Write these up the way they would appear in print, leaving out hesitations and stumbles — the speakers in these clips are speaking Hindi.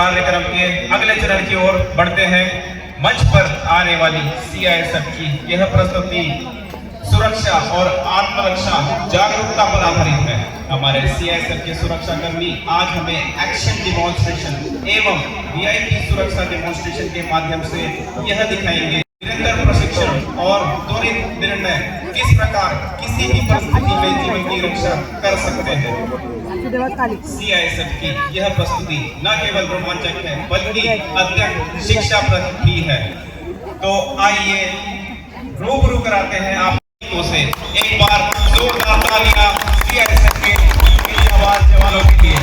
कार्यक्रम के अगले चरण की ओर बढ़ते हैं। मंच पर आने वाली सीआईएसएफ की यह प्रस्तुति सुरक्षा और आत्मरक्षा जागरूकता पर आधारित है। हमारे सीआईएसएफ के सुरक्षा कर्मी आज हमें एक्शन डिमॉन्स्ट्रेशन एवं वीआईपी सुरक्षा डिमॉन्स्ट्रेशन के माध्यम से यह दिखाएंगे निरंतर प्रशिक्षण और त्वरित निर्णय किस प्रकार किसी भी परिस्थिति में जीवन की रक्षा कर सकते हैं। सीआईएसएफ की यह प्रस्तुति न केवल रोमांचक है बल्कि अत्यंत शिक्षाप्रद भी है। तो आइए रूबरू कराते हैं आप से एक बार जोरदार तालियां सीआईएसएफ के जवान जवानों के लिए।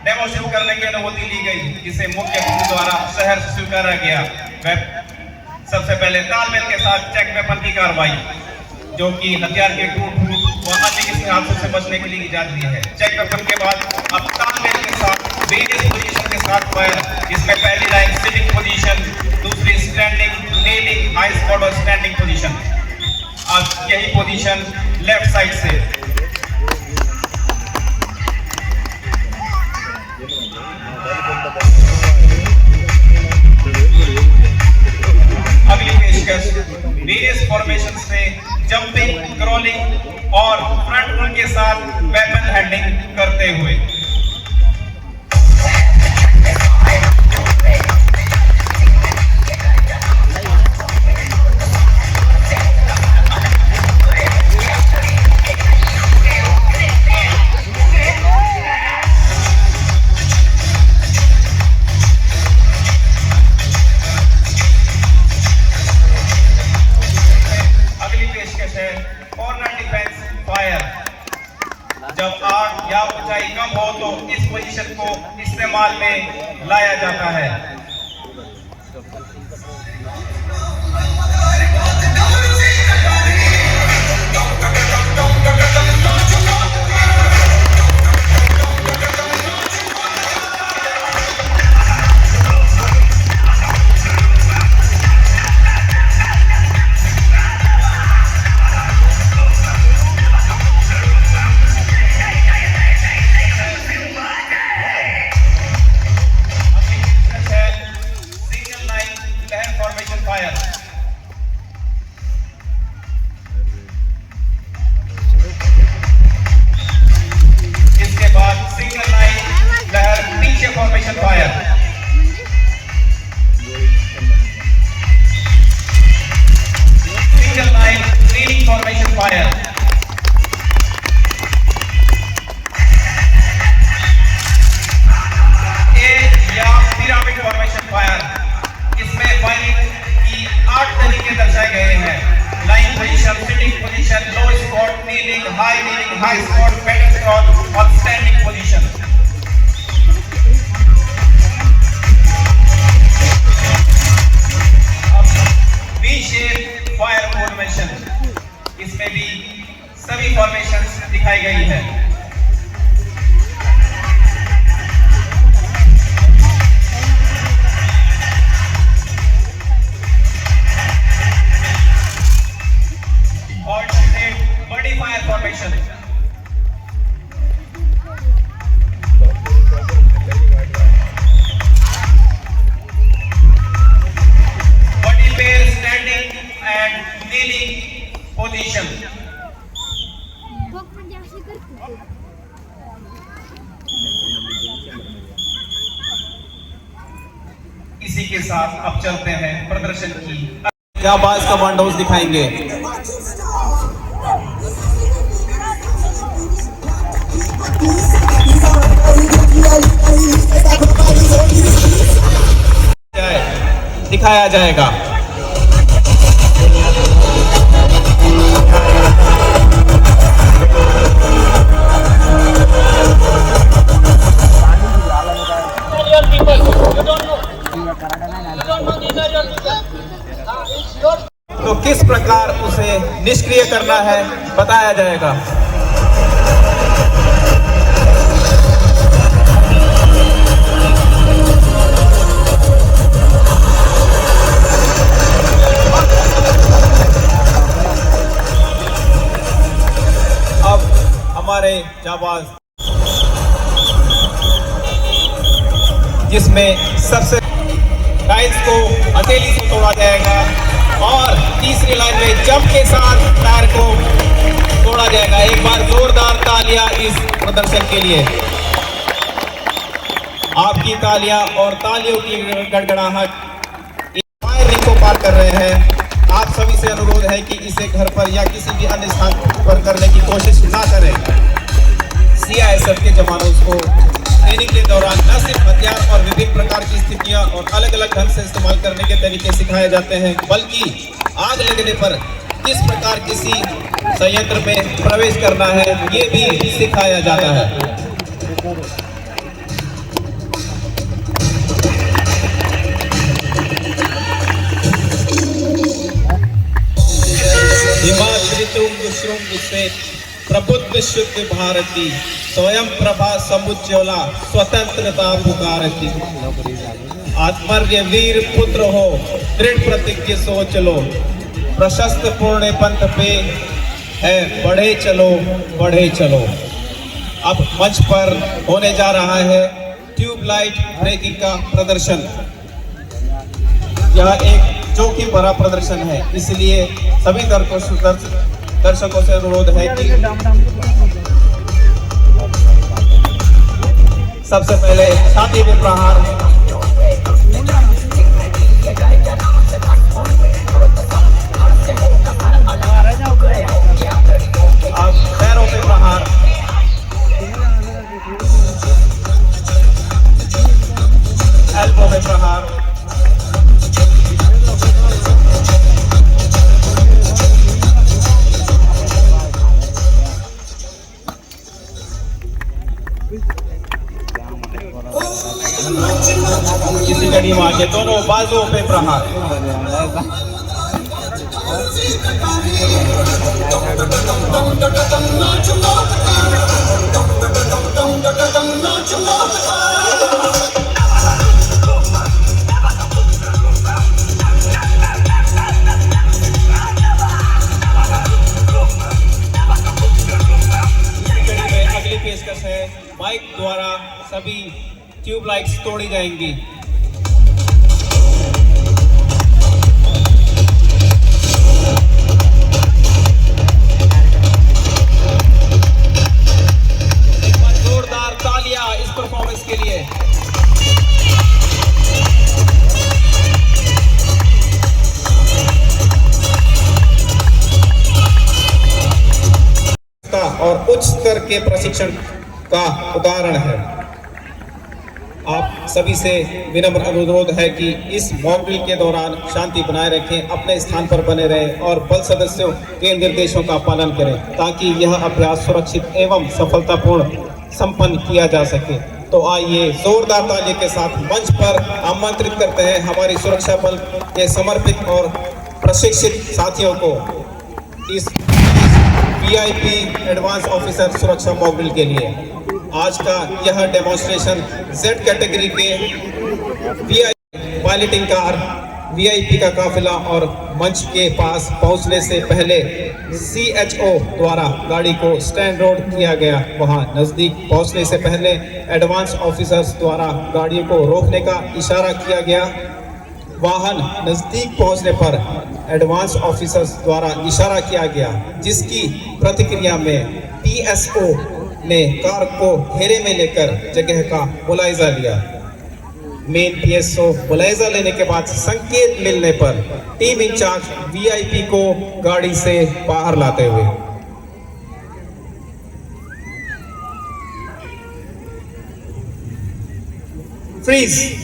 डेमो शुरू करने की अनुमति ली गई, जिसे मुख्य अतिथि द्वारा शहर से स्वीकारा गया। सबसे पहले तालमेल के साथ चेक वेपन की कार्रवाई, जो कि हथियार के टूट फूट व अन्य किसी हादसे से बचने के लिए की जाती है। चेक वेपन के बाद अब तालमेल के साथ वेरियस पोजीशन के साथ फायर, जिसमें पहली लाइन सिटिंग पोजीशन, दूसरी स्टैंडिंग, नीलिंग, हाई स्क्वाड और स्टैंडिंग पोजीशन। अब यही पोजीशन लेफ्ट साइड से अगली पेशकश वेरियस फॉर्मेशन में जंपिंग, क्रॉलिंग और फ्रंट रोल के साथ वेपन हैंडलिंग करते हुए। जब आग या ऊंचाई कम हो तो इस पोजीशन को इस्तेमाल में लाया जाता है। इसके बाद सिंगल लाइन लहर नीचे formation fire, single line leading formation fire, या पिरामिड फॉर्मेशन फायर। इसमें फायरिंग की 8 तरीके दर्शाए गए हैं। Line position, sitting position, low squad, kneeling, high squad, battle crawl और स्टैंडिंग पोजीशन। अब वी शेप फायर फॉर्मेशन, इसमें भी सभी फॉर्मेशंस दिखाई गई है। बड़ी फायर फॉर्मेशन, बड़ी pair standing and kneeling position. इसी के साथ अब चलते हैं प्रदर्शन की। क्या बास कमांडोज दिखाएंगे। दिखाया जाएगा। कैसे करना है बताया जाएगा। अब हमारे जाबाज, जिसमें सबसे टाइल्स को हथेली से तोड़ा जाएगा और तीसरी लाइन में जंप के साथ टायर को तोड़ा जाएगा। एक बार जोरदार तालियां इस प्रदर्शन के लिए। आपकी तालियां और तालियों की गड़गड़ाहट फायर रिंग को पार कर रहे हैं। आप सभी से अनुरोध है कि इसे घर पर या किसी भी अन्य स्थान पर करने की कोशिश ना करें। CISF के जवानों को ट्रेनिंग के दौरान न सिर्फ हथियार और विभिन्न प्रकार की स्थितियां और अलग अलग ढंग से इस्तेमाल करने के तरीके सिखाए जाते हैं, बल्कि आग लगने पर किस प्रकार किसी संयंत्र में प्रवेश करना है ये भी सिखाया जाता है। हिमाद्रितुंग श्रृंग से प्रबुद्ध शुद्ध भारती, स्वयं प्रभा समुज्ज्वला स्वतंत्रता पुकारती। आत्मर्य वीर पुत्र हो, दृढ़ प्रतिज्ञ सोच लो, प्रशस्त पूर्ण पंथ पे है बढ़े चलो बढ़े चलो। अब मंच पर होने जा रहा है ट्यूबलाइट ब्रेकिंग का प्रदर्शन। यह एक जोखिम भरा प्रदर्शन है, इसलिए सभी दर्शकों से अनुरोध है कि सबसे पहले छाती में प्रहार, अब पैरों पे प्रहार, एल्बो पे प्रहार, इसी कड़ी में आगे दोनों बाजुओं पे प्रहार। अगली पेशकश है माइक द्वारा सभी ट्यूबलाइट्स तोड़ी जाएंगी। एक बार जोरदार तालियां इस परफॉर्मेंस के लिए। और उच्च स्तर के प्रशिक्षण का उदाहरण है। आप सभी से विनम्र अनुरोध है कि इस मॉक ड्रिल के दौरान शांति बनाए रखें, अपने स्थान पर बने रहें और बल सदस्यों के निर्देशों का पालन करें ताकि यह अभ्यास सुरक्षित एवं सफलतापूर्ण संपन्न किया जा सके। तो आइए जोरदार ताली के साथ मंच पर आमंत्रित करते हैं हमारी सुरक्षा बल के समर्पित और प्रशिक्षित साथियों को इस VIP एडवांस ऑफिसर सुरक्षा मॉक ड्रिल के लिए। आज का यह डेमोन्स्ट्रेशन Z कैटेगरी के VIP पायलटिंग कार, VIP का काफिला और मंच के पास पहुंचने से पहले CHO द्वारा गाड़ी को स्टैंड रोड किया गया। वहां नजदीक पहुंचने से पहले एडवांस ऑफिसर्स द्वारा गाड़ियों को रोकने का इशारा किया गया। वाहन नजदीक पहुंचने पर एडवांस ऑफिसर्स द्वारा इशारा किया गया, जिसकी प्रतिक्रिया में PSO ने कार को घेरे में लेकर जगह का मुलायजा लिया। मेन PSO मुलायजा लेने के बाद संकेत मिलने पर टीम इंचार्ज VIP को गाड़ी से बाहर लाते हुए फ्रीज।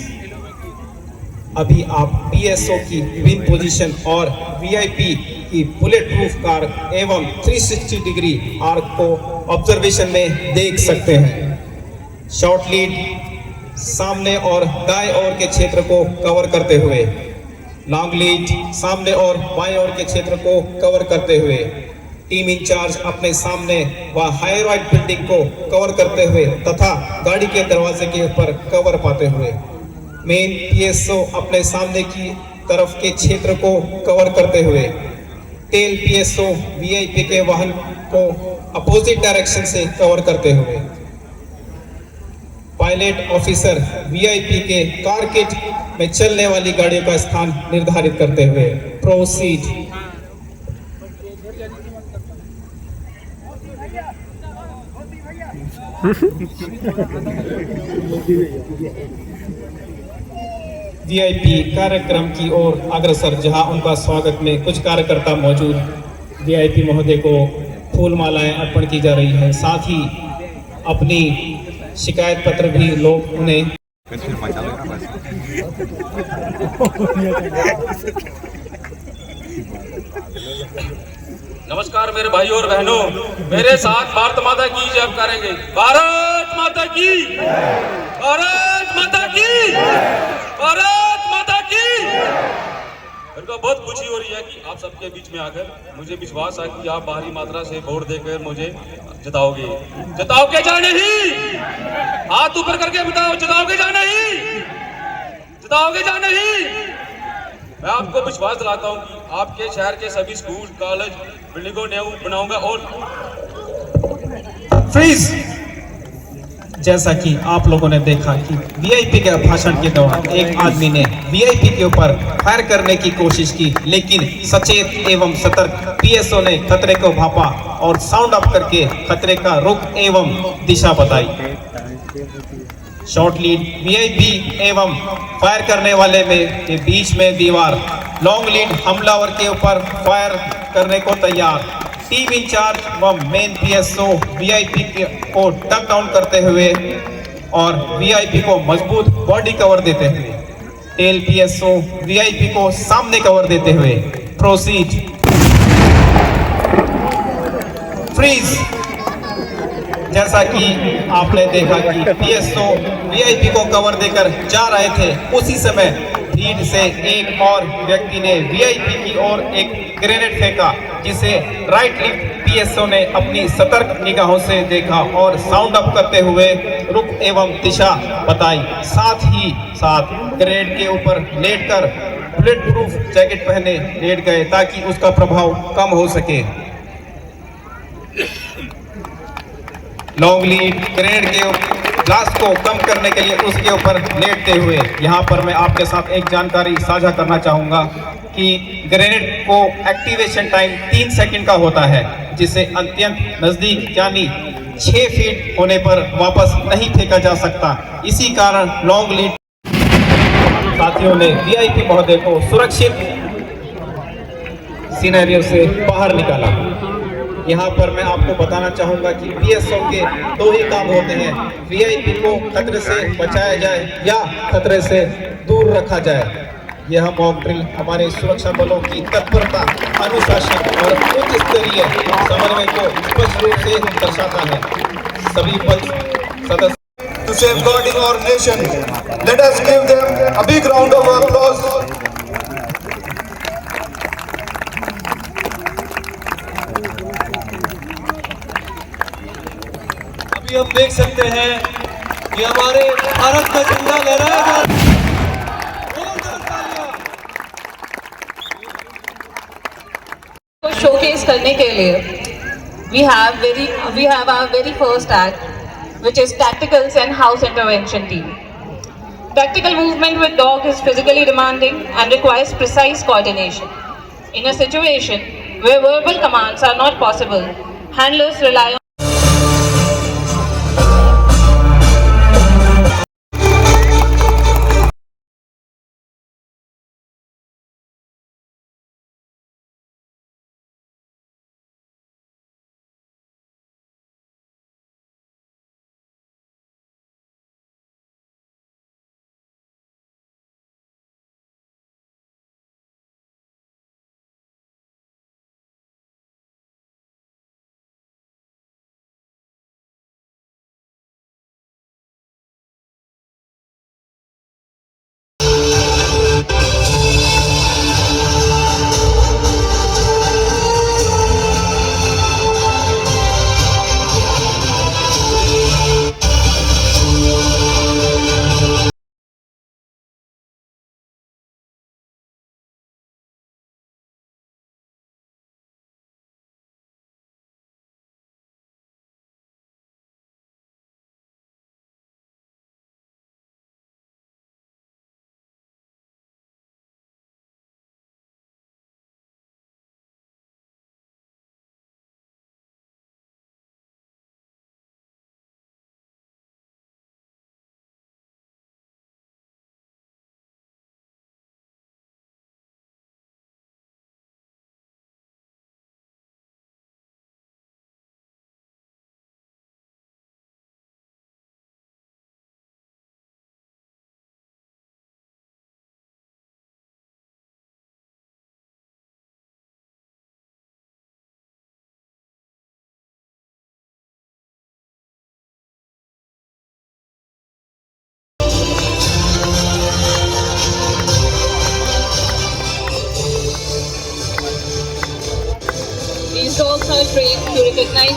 अभी आप PSO की विभिन्न पोजीशन और VIP की बुलेट प्रूफ कार एवं 360 डिग्री आर्क को ऑब्जर्वेशन में देख सकते हैं। शॉर्ट लीड सामने और दाएं ओर के क्षेत्र को कवर करते हुए, लॉन्ग लीड सामने और बाएं ओर के क्षेत्र को कवर करते हुए टीम इंचार्ज अपने सामने व हाई राइट बिल्डिंग को कवर करते हुए तथा गाड़ी के दरवाजे के ऊपर कवर पाते हुए, मेन पीएसओ अपने सामने की तरफ के क्षेत्र को कवर करते हुए, टेल पीएसओ वीआईपी के वाहन को अपोजिट डायरेक्शन से कवर करते हुए, पायलट ऑफिसर वीआईपी के कार किट में चलने वाली गाड़ियों का स्थान निर्धारित करते हुए प्रोसीड। वीआईपी कार्यक्रम की ओर अग्रसर, जहां उनका स्वागत में कुछ कार्यकर्ता मौजूद वीआईपी महोदय को फूल मालाएं अर्पण की जा रही है। साथ ही अपनी शिकायत पत्र भी लोग उन्हें नमस्कार मेरे भाइयों और बहनों, मेरे साथ भारत माता की जय करेंगे। भारत माता की, भारत माता की, भारत माता की। मेरे को बहुत खुशी हो रही है कि आप सबके बीच में आकर मुझे विश्वास है कि आप भारी मात्रा से वोट देकर मुझे जिताओगे। जिताओगे या नहीं? हाथ ऊपर करके बताओ, जिताओगे या नहीं? जिताओगे या नहीं? मैं आपको विश्वास दिलाता हूं कि आपके शहर के सभी स्कूल, कॉलेज, बिल्डिंगों न्यू बनाऊंगा। और फ्रीज। जैसा कि आप लोगों ने देखा कि वीआईपी के भाषण के दौरान एक आदमी ने वीआईपी के ऊपर फायर करने की कोशिश की, लेकिन सचेत एवं सतर्क पीएसओ ने खतरे को भापा और साउंड अप करके खतरे का रुख एवं दिशा बताई। शॉर्ट लीड वीआईपी एवं फायर करने वाले में के बीच में दीवार, लॉन्ग लीड हमलावर के ऊपर फायर करने को तैयार। टीम इंचार्ज व मेन पीएसओ वीआईपी को टक डाउन करते हुए और वीआईपी को मजबूत बॉडी कवर देते हुए, टेल पीएसओ वीआईपी को सामने कवर देते हुए प्रोसीड। फ्रीज। जैसा कि आपने देखा कि पीएसओ वीआईपी को कवर देकर जा रहे थे, उसी समय भीड़ से एक और व्यक्ति ने वीआईपी की ओर एक ग्रेनेड फेंका, जिसे राइट लिफ्ट पीएसओ ने अपनी सतर्क निगाहों से देखा और साउंड अप करते हुए रुख एवं दिशा बताई। साथ ही साथ ग्रेनेड के ऊपर लेटकर बुलेट प्रूफ जैकेट पहने लेट गए ताकि उसका प्रभाव कम हो सके। लॉन्ग लीड ग्रेनेड के ब्लास्ट को कम करने के लिए उसके ऊपर लेटते हुए, यहाँ पर मैं आपके साथ एक जानकारी साझा करना चाहूँगा कि ग्रेनेड को एक्टिवेशन टाइम 3 सेकंड का होता है, जिसे अत्यंत नज़दीक यानी 6 फीट होने पर वापस नहीं फेंका जा सकता। इसी कारण लॉन्ग लीड साथियों ने वीआईपी महोदय को सुरक्षित सिनेरियो से बाहर निकाला। यहाँ पर मैं आपको बताना चाहूंगा कि पीएसओ के 2 ही काम होते हैं, वीआईपी को खतरे से बचाया जाए या खतरे से दूर रखा जाए। यह मॉक ड्रिल हमारे सुरक्षा बलों की तत्परता, अनुशासन और उच्च स्तरीय समन्वय को स्पष्ट रूप से दर्शाता है। सभी बल सदस्य to safeguarding our nation. Let us give them a big round of applause. अभी हम देख सकते हैं कि हमारे भारत का झंडा लहराया जा रहा है। शोकेस करने के लिए we have our very first act, which is tacticals and house intervention team. Tactical movement with dog is physically demanding and requires precise coordination. In a situation where verbal commands are not possible, handlers rely on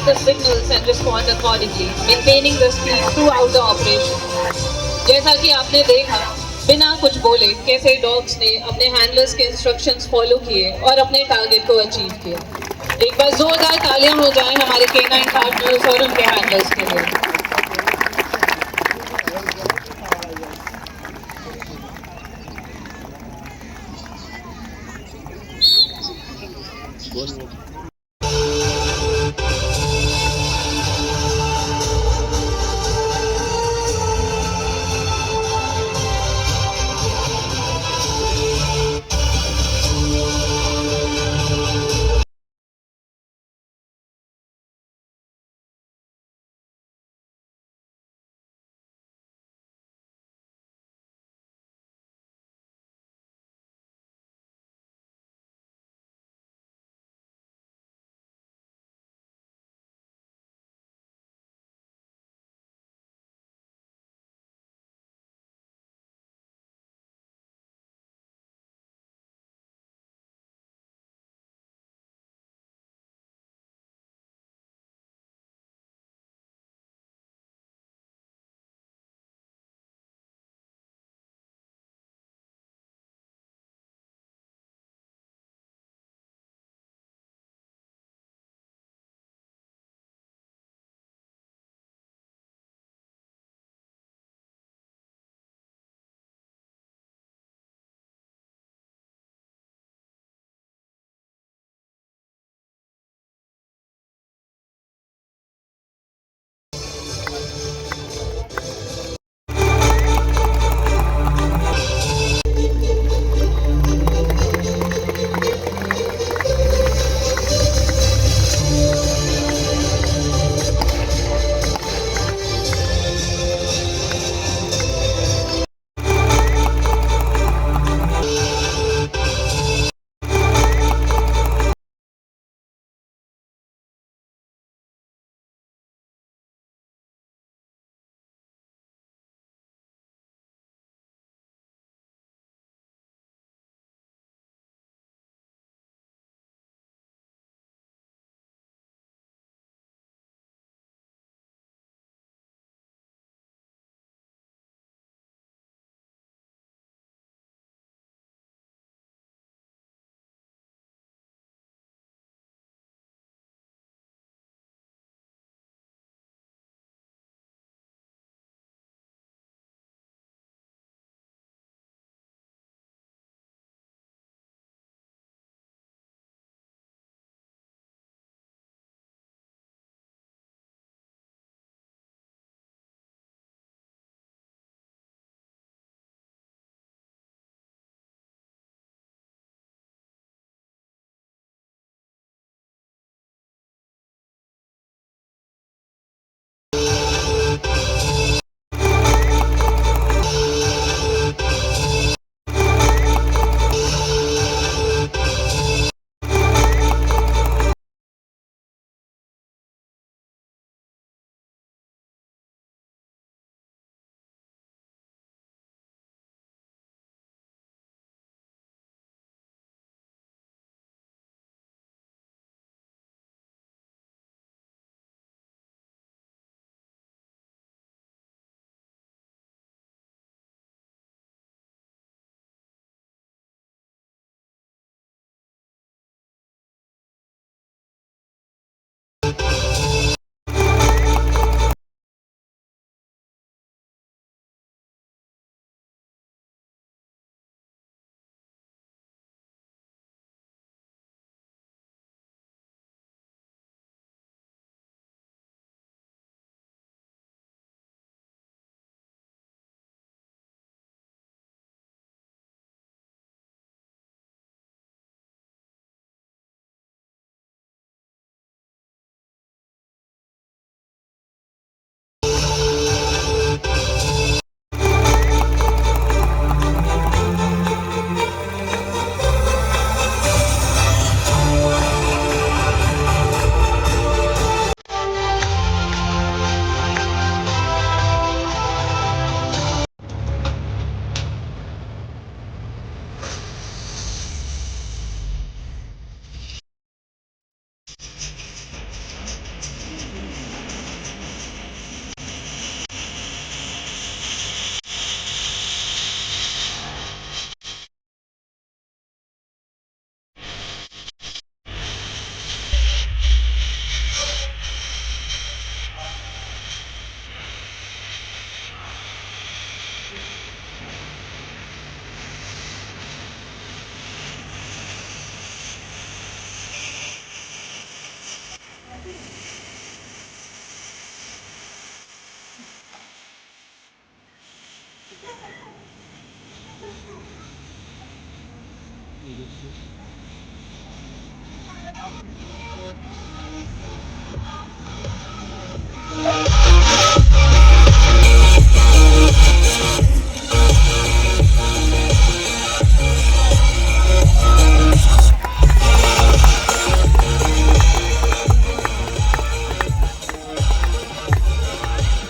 the signals and respond accordingly, maintaining the speed throughout the operation. जैसा कि आपने देखा, बिना कुछ बोले कैसे डॉग्स ने अपने हैंडलर्स के इंस्ट्रक्शंस फॉलो किए और अपने टारगेट को अचीव किया। एक बार जोरदार तालियां हो जाएं हमारे K9 पार्टनर्स और उनके हैंडलर्स के लिए।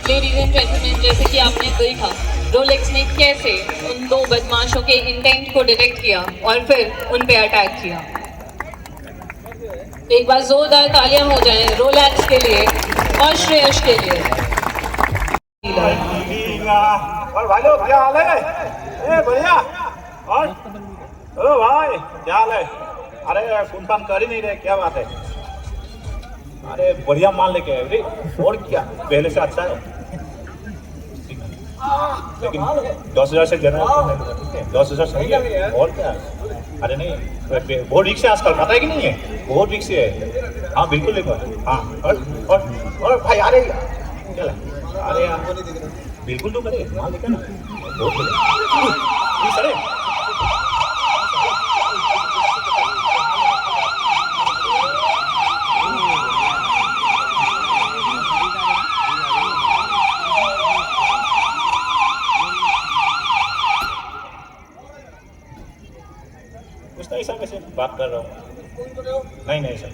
Ladies and gentlemen, जैसे कि आपने देखा रोलेक्स ने कैसे उन दो बदमाशों के इंटेंट को डिटेक्ट किया और फिर उन पे अटैक किया। एक बार जोरदार तालियां हो जाएं रोलेक्स के लिए और श्रेयस के लिए। और भाई लोग क्या हाल है? बढ़िया। और ओ भाई क्या हाल है? अरे फोन फान कर ही नहीं रहे, क्या बात है? अरे बढ़िया माल लेके आए रे, और क्या पहले से अच्छा है, लेकिन 10,000 से ज़्यादा 10,000 सही है, और क्या? अरे नहीं बहुत रिक्स है आजकल, पता है कि नहीं है? बहुत रिक्स है। हाँ बिल्कुल लेगा। हाँ और भाई अरे क्या अरे यार बिल्कुल तो करे माल लेकर ना बहुत सर। कुछ नहीं सर, कैसे बात कर रहा हूँ? नहीं सर।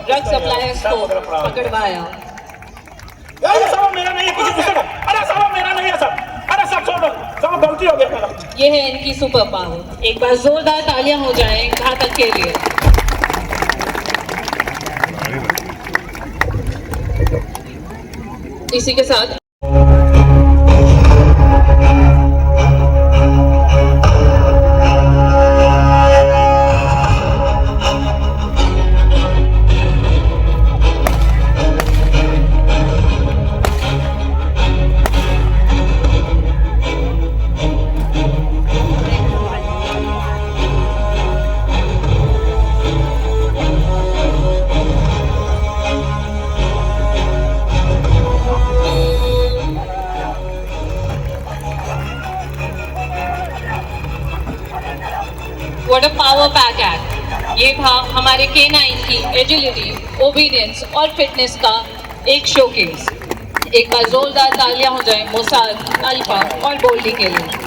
ड्रग सप्लायर्स को पकड़वाया। अरे साहब मेरा नहीं है, किसी दूसरे का। अरे साहब मेरा नहीं है सर। अरे सब छोड़ो, सब गलती हो गया मेरा। ये है इनकी सुपर पावर। एक बार जोरदार तालियां हो जाएं घातक के लिए। इसी के साथ what a power pack act. ये था हमारे K9 की एजिलिटी, ओबीडियंस और फिटनेस का एक शोकेस। एक बार जोरदार तालियां हो जाएं मोसाद, अल्फा और बोल्डी के लिए।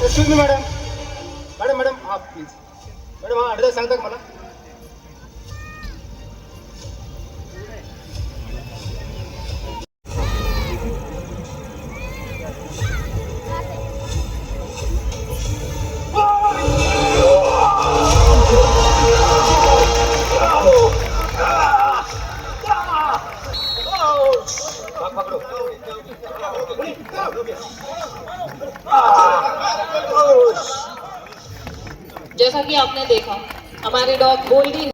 एक्सक्यूज मी मॅडम, हा प्लीज मॅडम, हा ॲड्रेस सांगता का मला? जैसा कि आपने देखा, हमारे डॉग गोल्डी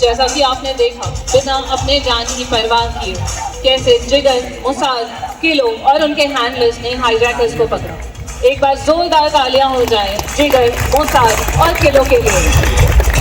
जैसा कि आपने देखा, बिना अपने जान की परवाह किए कैसे जिगर, मुसाद, किलो और उनके हैंडलर्स ने हाईजैकर्स को पकड़ा। एक बार जोरदार तालियां हो जाएं जिगर, मुसाद और किलो के लिए।